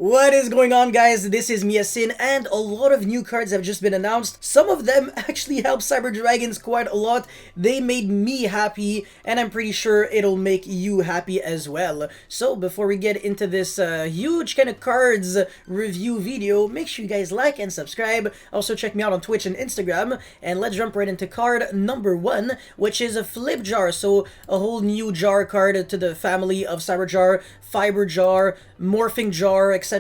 What is going on, guys? This is Miasin, and a lot of new cards have just been announced. Some of them actually help Cyber Dragons quite a lot. They made me happy, and I'm pretty sure it'll make you happy as well. So before we get into this huge kind of cards review video, make sure you guys like and subscribe. Also check me out on Twitch and Instagram, and let's jump right into card number 1, which is a Flip Jar. So a whole new jar card to the family of Cyber Jar, Fiber Jar, Morphing Jar, etc.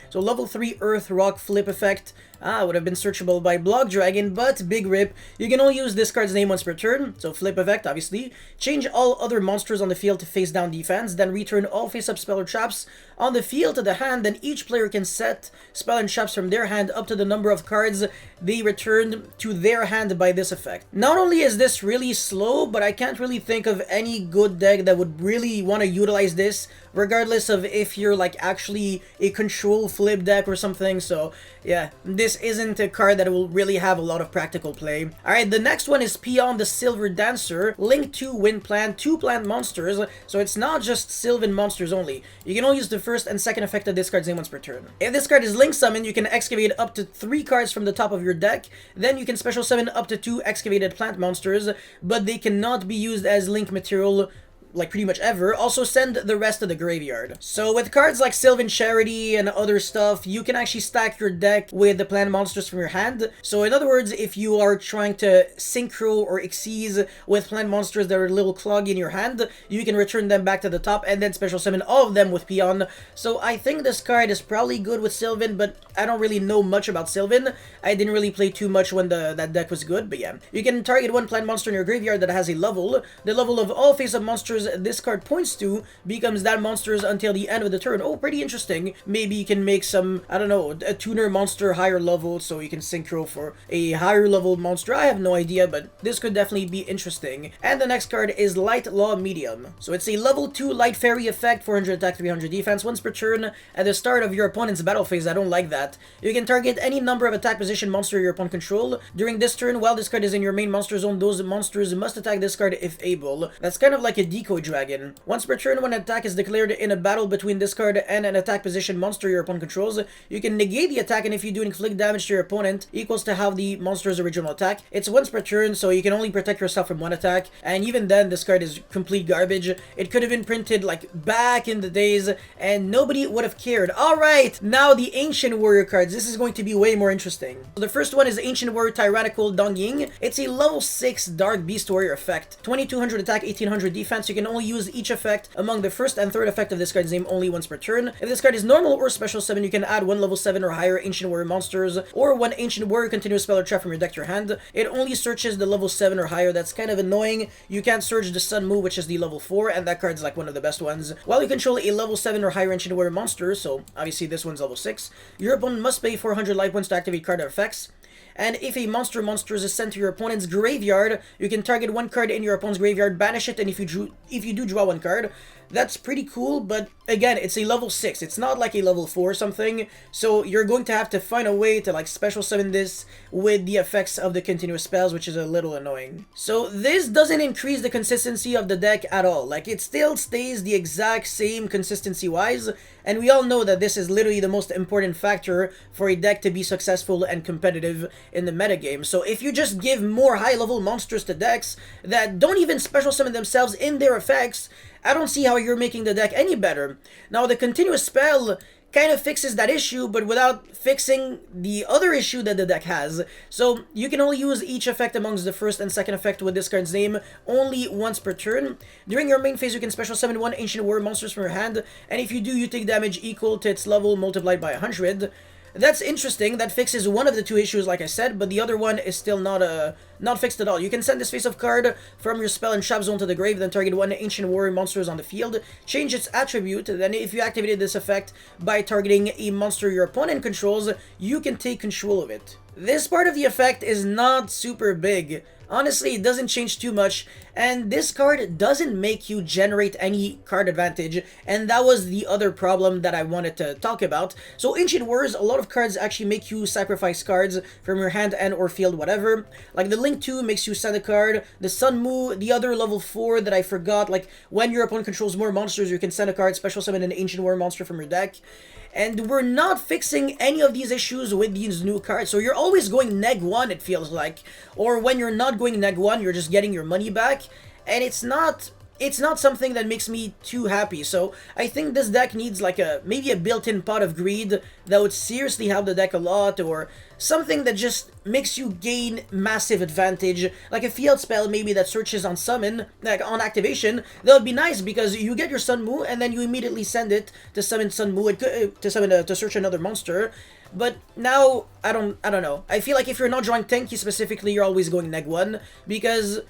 So level 3 Earth Rock Flip effect. Would have been searchable by Block Dragon, but big rip. You can only use this card's name once per turn, so flip effect, obviously. Change all other monsters on the field to face down defense, then return all face-up spell or traps on the field to the hand, then each player can set spell and traps from their hand up to the number of cards they returned to their hand by this effect. Not only is this really slow, but I can't really think of any good deck that would really want to utilize this, regardless of if you're like actually a control flip deck or something. So yeah, this isn't a card that will really have a lot of practical play. Alright, the next one is Peon the Silver Dancer. Link 2 Wind Plant, 2 plant monsters, so it's not just Sylvan monsters only. You can only use the first and second effect of this card's name once per turn. If this card is Link Summon, you can excavate up to 3 cards from the top of your deck. Then you can special summon up to 2 excavated plant monsters, but they cannot be used as Link material like pretty much ever. Also send the rest to the graveyard. So with cards like Sylvan Charity and other stuff, you can actually stack your deck with the plant monsters from your hand. So in other words, if you are trying to synchro or exceed with plant monsters that are a little cloggy in your hand, you can return them back to the top and then special summon all of them with Peon. So I think this card is probably good with Sylvan, but I don't really know much about Sylvan. I didn't really play too much when that deck was good, but yeah. You can target one plant monster in your graveyard that has a level. The level of all face-up monsters this card points to becomes that monster's until the end of the turn. Oh, pretty interesting. Maybe you can make some, I don't know, a tuner monster higher level, so you can synchro for a higher level monster. I have no idea, but this could definitely be interesting. And the next card is Light Law Medium. So it's a level 2 Light Fairy effect, 400 attack, 300 defense, once per turn at the start of your opponent's battle phase. I don't like that. You can target any number of attack position monster your opponent control. During this turn, while this card is in your main monster zone, those monsters must attack this card if able. That's kind of like a decoy dragon. Once per turn, when an attack is declared in a battle between this card and an attack position monster your opponent controls, you can negate the attack, and if you do inflict damage to your opponent equals to half the monster's original attack. It's once per turn, so you can only protect yourself from one attack, and even then this card is complete garbage. It could have been printed like back in the days and nobody would have cared. Alright, now the Ancient Warrior cards. This is going to be way more interesting. So the first one is Ancient Warrior Tyrannical Dongying. It's a level 6 Dark Beast Warrior effect, 2200 attack, 1800 defense. You can only use each effect among the first and third effect of this card's name only once per turn. If this card is normal or special summon, you can add 1 level 7 or higher Ancient Warrior monsters, or 1 Ancient Warrior continuous spell or trap from your deck to your hand. It only searches the level 7 or higher. That's kind of annoying. You can't search the Sun Move, which is the level 4, and that card's like one of the best ones. While you control a level 7 or higher Ancient Warrior monster, so obviously this one's level 6, your opponent must pay 400 life points to activate card effects. And if a monster is sent to your opponent's graveyard, you can target one card in your opponent's graveyard, banish it, and if you do draw one card, that's pretty cool. But again, it's a level 6. It's not like a level 4 or something. So you're going to have to find a way to like special summon this with the effects of the continuous spells, which is a little annoying. So this doesn't increase the consistency of the deck at all. Like, it still stays the exact same consistency wise. And we all know that this is literally the most important factor for a deck to be successful and competitive in the metagame. So if you just give more high-level monsters to decks that don't even special summon themselves in their effects, I don't see how you're making the deck any better. Now, the continuous spell kind of fixes that issue, but without fixing the other issue that the deck has. So you can only use each effect amongst the first and second effect with this card's name only once per turn. During your main phase, you can special summon 1 Ancient Warrior monsters from your hand, and if you do, you take damage equal to its level multiplied by 100. That's interesting. That fixes one of the 2 issues, like I said, but the other one is still not fixed at all. You can send this face-up card from your spell and trap zone to the grave, then target 1 Ancient Warrior monsters on the field, change its attribute, then if you activated this effect by targeting a monster your opponent controls, you can take control of it. This part of the effect is not super big. honestly, it doesn't change too much, and this card doesn't make you generate any card advantage, and that was the other problem that I wanted to talk about. So Ancient Wars, a lot of cards actually make you sacrifice cards from your hand and or field, whatever. Like the Link 2 makes you send a card, the Sun Mu, the other level 4 that I forgot, like when your opponent controls more monsters, you can send a card, special summon an Ancient War monster from your deck. And we're not fixing any of these issues with these new cards. So you're always going neg 1, it feels like. Or when you're not going neg 1, you're just getting your money back. And it's not something that makes me too happy. So I think this deck needs like maybe a built-in pot of greed that would seriously help the deck a lot, or something that just makes you gain massive advantage, like a field spell maybe that searches on summon, like on activation. That would be nice because you get your Sun Mu and then you immediately send it to summon Sun Mu, to search another monster. But now I don't know. I feel like if you're not drawing Tenki specifically, you're always going neg 1, because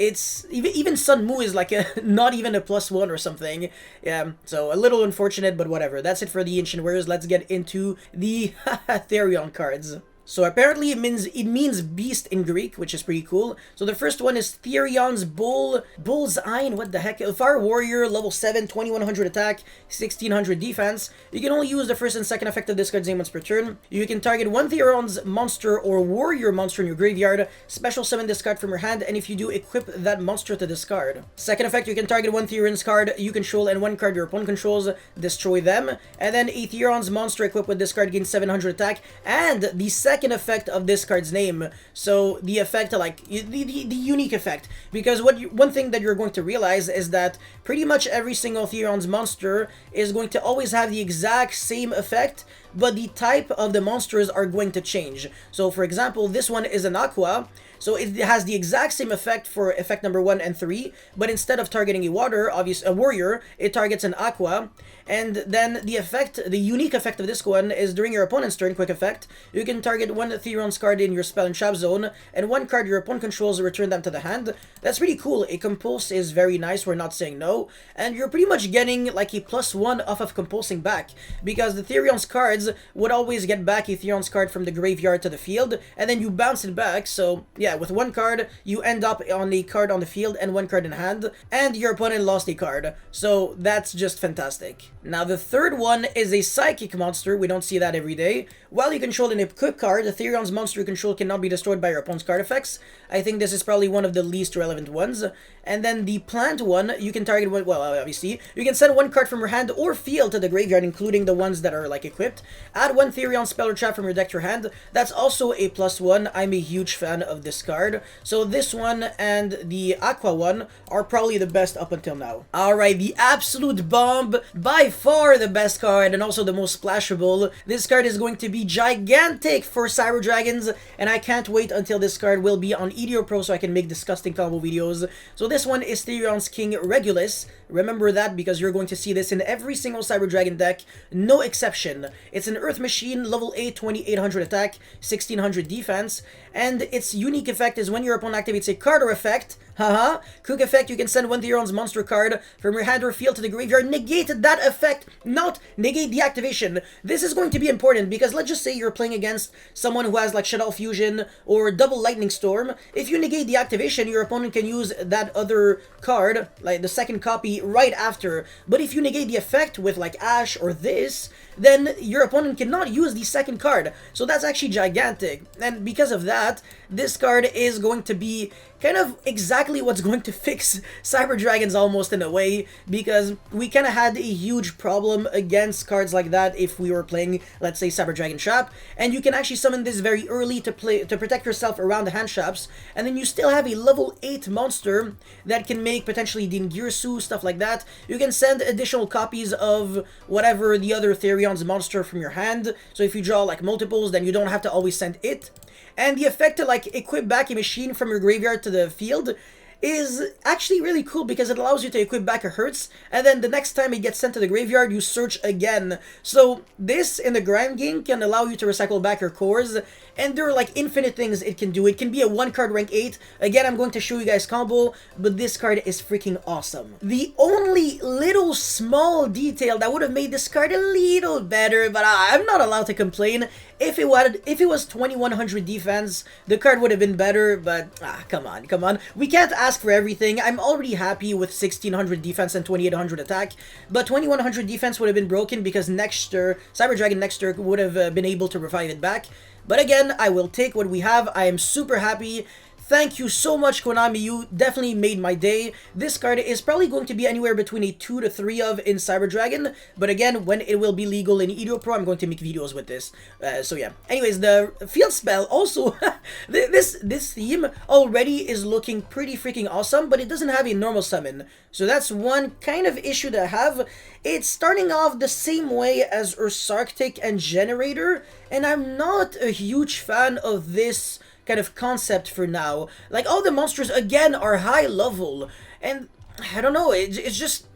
it's even Sun Mu is like not even a +1 or something. Yeah, so a little unfortunate, but whatever. That's it for the Ancient Warriors. Let's get into the Therion cards. So apparently it means beast in Greek, which is pretty cool. So the first one is Therion's Bullseye. What the heck? Fire Warrior, level 7, 2100 attack, 1600 defense. You can only use the first and second effect of this card's name once per turn. You can target one Therion's monster or warrior monster in your graveyard, special summon this card from your hand, and if you do, equip that monster to this card. Second effect, you can target one Therion's card you control and one card your opponent controls, destroy them. And then a Therion's monster equipped with this card gains 700 attack, and the second effect of this card's name. So the effect, like the unique effect, because one thing that you're going to realize is that pretty much every single Therion's monster is going to always have the exact same effect, but the type of the monsters are going to change. So for example, this one is an Aqua, so it has the exact same effect for effect number 1 and 3, but instead of targeting a warrior, it targets an Aqua. And then the unique effect of this one is during your opponent's turn, quick effect, you can target one Therion's card in your spell and trap zone, and one card your opponent controls, return them to the hand. That's pretty cool. A compulse is very nice, we're not saying no, and you're pretty much getting like a +1 off of compulsing back, because the Therion's cards would always get back a Therion's card from the graveyard to the field, and then you bounce it back. So yeah, with one card, you end up on a card on the field and one card in hand, and your opponent lost a card. So that's just fantastic. Now the third one is a psychic monster. We don't see that every day. While you control an equipped card, the Therion's monster you control cannot be destroyed by your opponent's card effects. I think this is probably one of the least relevant ones. And then the plant one, you can target one, well, obviously, you can send one card from your hand or field to the graveyard, including the ones that are like equipped. Add one Therion spell or trap from your deck to your hand. That's also a +1. I'm a huge fan of this card. So this one and the Aqua one are probably the best up until now. Alright, the absolute bomb, by far the best card and also the most splashable. This card is going to be gigantic for Cyber Dragons, and I can't wait until this card will be on EDO Pro so I can make disgusting combo videos. So this one is Therion's King Regulus. Remember that, because you're going to see this in every single Cyber Dragon deck, no exception. It's an Earth Machine, level 8, 2800 attack, 1600 defense, and its unique effect is when your opponent activates a card or effect, quick effect, you can send one Therion's monster card from your hand or field to the graveyard, negate that effect, not negate the activation. This is going to be important, because let's just say you're playing against someone who has like Shadow Fusion or Double Lightning Storm. If you negate the activation, your opponent can use that other card, like the second copy, right after. But if you negate the effect with like Ash or this, then your opponent cannot use the second card. So that's actually gigantic. And because of that, this card is going to be kind of exactly what's going to fix Cyber Dragons almost in a way, because we kind of had a huge problem against cards like that if we were playing, let's say, Cyber Dragon Trap, and you can actually summon this very early to protect yourself around the hand traps, and then you still have a level 8 monster that can make potentially Dingirsu, stuff like that. You can send additional copies of whatever the other Therion's monster from your hand, so if you draw like multiples, then you don't have to always send it. And the effect to like equip back a machine from your graveyard to the field is actually really cool, because it allows you to equip back a Hertz, and then the next time it gets sent to the graveyard, you search again. So this, in the grind game, can allow you to recycle back your cores, and there are like infinite things it can do. It can be a 1-card rank 8. Again, I'm going to show you guys combo, but this card is freaking awesome. The only little small detail that would have made this card a little better, but I'm not allowed to complain, If it was 2100 defense, the card would have been better, but come on. We can't ask for everything. I'm already happy with 1600 defense and 2800 attack, but 2100 defense would have been broken because next turn, Cyber Dragon next turn would have been able to revive it back. But again, I will take what we have. I am super happy. Thank you so much, Konami. You definitely made my day. This card is probably going to be anywhere between a 2 to 3 of in Cyber Dragon. But again, when it will be legal in Edo Pro, I'm going to make videos with this. So yeah. Anyways, the field spell also, this theme already is looking pretty freaking awesome, but it doesn't have a normal summon. So that's one kind of issue that I have. It's starting off the same way as Ursarctic and Generator, and I'm not a huge fan of this kind of concept for now. Like, all the monsters again are high level, and I don't know, it's just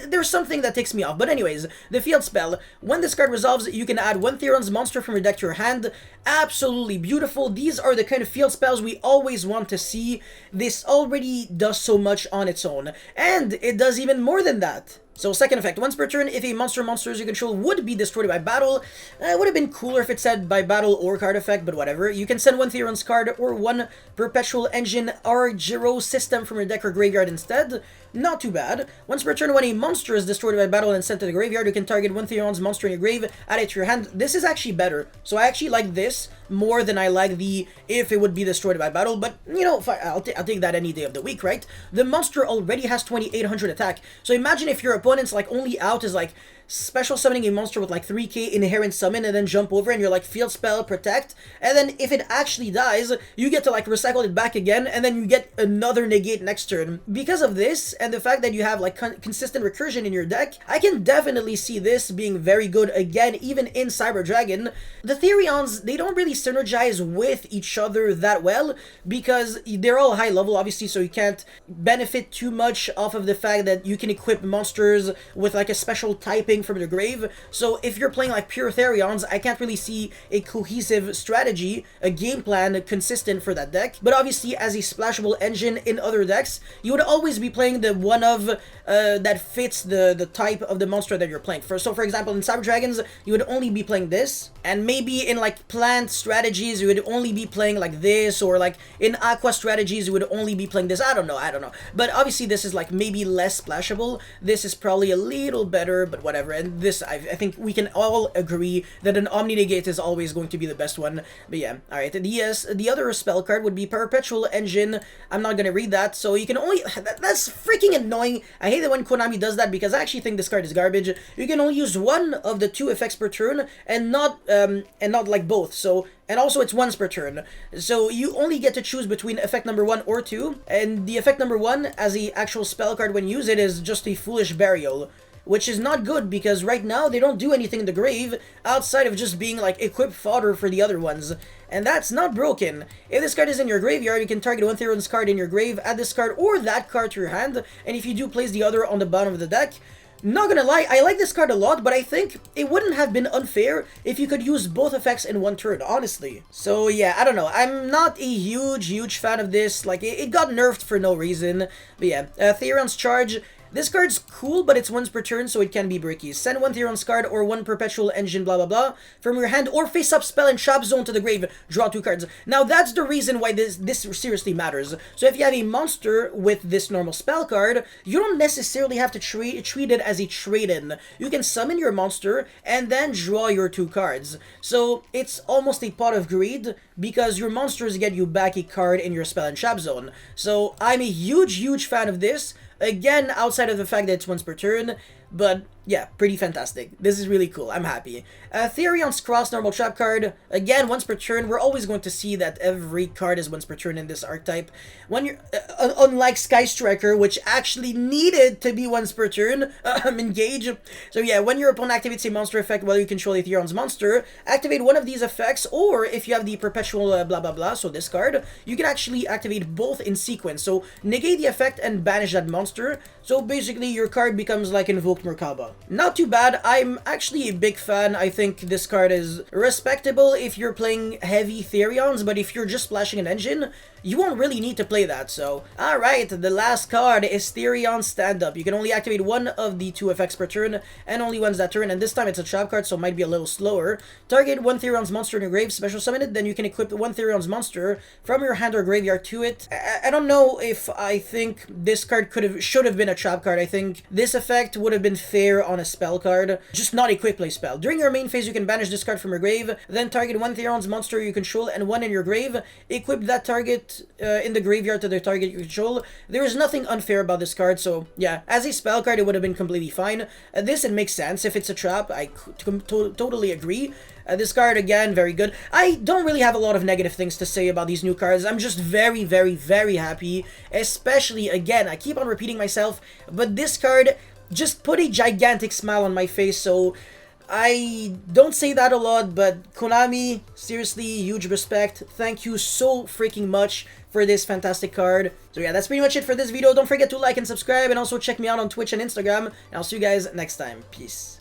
there's something that takes me off. But anyways, the field spell, when this card resolves, you can add one Theron's monster from your deck to your hand. Absolutely beautiful. These are the kind of field spells we always want to see. This already does so much on its own, and it does even more than that. So second effect, once per turn, if a monsters you control would be destroyed by battle, it would have been cooler if it said by battle or card effect, but whatever. You can send one Theron's card or one Perpetual Engine Argyro system from your deck or graveyard instead. Not too bad. Once per turn, when a monster is destroyed by battle and sent to the graveyard, you can target one Theron's monster in your grave, add it to your hand. This is actually better. So I actually like this more than I like the if it would be destroyed by battle, but you know, I'll take that any day of the week, right? The monster already has 2800 attack, so imagine if your opponent's like only out is like special summoning a monster with like 3k inherent summon and then jump over and you're like field spell protect, and then if it actually dies you get to like recycle it back again and then you get another negate next turn. Because of this and the fact that you have like consistent recursion in your deck, I can definitely see this being very good again even in Cyber Dragon. The Therions, they don't really synergize with each other that well because they're all high level obviously, so you can't benefit too much off of the fact that you can equip monsters with like a special typing from the grave. So if you're playing like pure Therions, I can't really see a cohesive strategy, a game plan consistent for that deck. But obviously as a splashable engine in other decks, you would always be playing the one of that fits the type of the monster that you're playing. So for example in Cyber Dragons you would only be playing this, and maybe in like plant strategies you would only be playing like this, or like in aqua strategies you would only be playing this. I don't know. But obviously this is like maybe less splashable. This is probably a little better, but whatever. And this, I think we can all agree that an Omni Negate is always going to be the best one. But yeah, alright. The other spell card would be Perpetual Engine. I'm not gonna read that, so you can only... That's freaking annoying. I hate it when Konami does that because I actually think this card is garbage. You can only use one of the 2 effects per turn and not like both. So... And also it's once per turn, so you only get to choose between effect number 1 or 2, and the effect number 1 as the actual spell card when you use it is just a Foolish Burial, which is not good because right now they don't do anything in the grave outside of just being like equipped fodder for the other ones, and that's not broken. If this card is in your graveyard, you can target one Theron's card in your grave, add this card or that card to your hand, and if you do, place the other on the bottom of the deck. Not gonna lie, I like this card a lot, but I think it wouldn't have been unfair if you could use both effects in one turn, honestly. So yeah, I don't know. I'm not a huge fan of this. Like, it got nerfed for no reason. But yeah, Theron's Charge. This card's cool, but it's once per turn, so it can be bricky. Send one Theron's card or one Perpetual Engine blah blah blah from your hand, or face up spell and trap zone to the grave. Draw 2 cards. Now that's the reason why this seriously matters. So if you have a monster with this normal spell card, you don't necessarily have to treat it as a trade-in. You can summon your monster and then draw your 2 cards. So it's almost a pot of greed because your monsters get you back a card in your spell and trap zone. So I'm a huge fan of this. Again, outside of the fact that it's once per turn, but yeah, pretty fantastic. This is really cool. I'm happy. Therion's Cross normal trap card. Again, once per turn. We're always going to see that every card is once per turn in this archetype. When you're unlike Sky Striker, which actually needed to be once per turn, engage. So yeah, when your opponent activates a monster effect while you control a Theron's monster, activate one of these effects, or if you have the perpetual blah blah blah, so this card, you can actually activate both in sequence. So negate the effect and banish that monster. So basically, your card becomes like Invoked Merkaba. not too bad. I'm actually a big fan. I think this card is respectable if you're playing heavy Therions, but if you're just splashing an engine, you won't really need to play that. So, alright, the last card is Therion Stand Up. You can only activate one of the 2 effects per turn, and only once that turn, and this time it's a trap card, so it might be a little slower. Target one Therion's monster in your grave, special summon it, then you can equip one Therion's monster from your hand or graveyard to it. I don't know if I think this card should have been a trap card. I think this effect would have been fair on a spell card, just not a quick play spell. During your main phase, you can banish this card from your grave, then target one Therion's monster you control and one in your grave. Equip that target in the graveyard to the target you control. There is nothing unfair about this card, so yeah, as a spell card, it would have been completely fine. This, it makes sense. If it's a trap, I totally agree. This card, again, very good. I don't really have a lot of negative things to say about these new cards. I'm just very, very, very happy. Especially, again, I keep on repeating myself, but this card just put a gigantic smile on my face, so I don't say that a lot, but Konami, seriously, huge respect. Thank you so freaking much for this fantastic card. So yeah, that's pretty much it for this video. Don't forget to like and subscribe, and also check me out on Twitch and Instagram, and I'll see you guys next time. Peace.